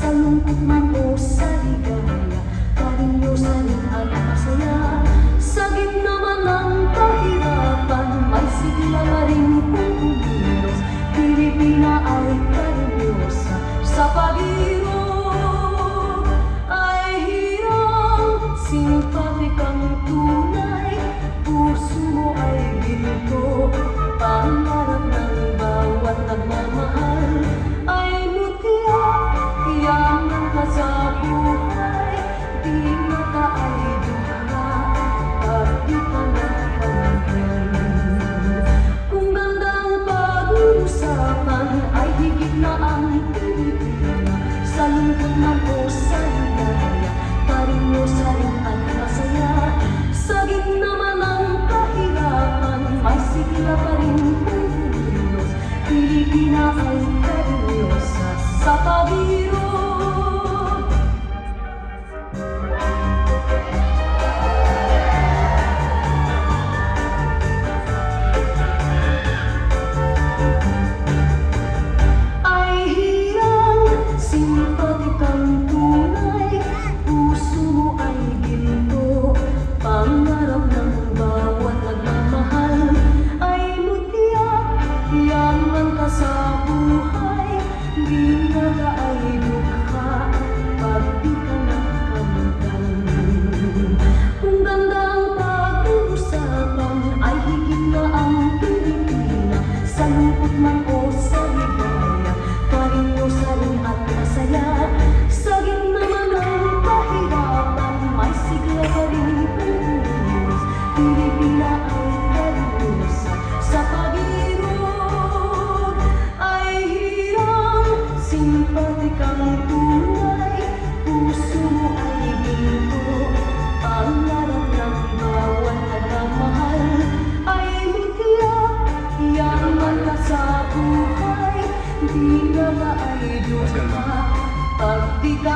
Sa lungkot man o sa ligaya, karinyosan at masaya. Sa gitna man ng kahirapan, may sigla pa rin kumilos. Pilipina ay karinyosa sa pag-ibig ay hirang simpatikang tunay. Puso mo ay ginto, pangarap ng bawat nagmamahal ay mutya. Yaman ka sa buhay, di mata ay dukha, at di ka nakakamtan. Kung gandang pag-uusapan ay higit na ang Pilipina. Sa lungkot man o sa ligaya, karinyosan at masaya. Sa gitna man ng kahirapan, may sigla pa rin kumilos. Pilipina ay karinyosa sa pag-ibig. Sa buhay, di na ay dukha, pag di ka nakakamtan. Kung gandang pag-uusapan ay higit na ang Pilipina. Sa lungkot man o sa ligaya, karinyosan at masaya. Sa gitna man ng kahirapan, may sigla pa rin kumilos. Pilipina ay karinyosa sa pag-ibig. Simpatikang tunay, puso mo ay ginto, pangarap ng bawat nagmamahal ay mutya. Yaman ka sa buhay, di na ay dukha, pag di ka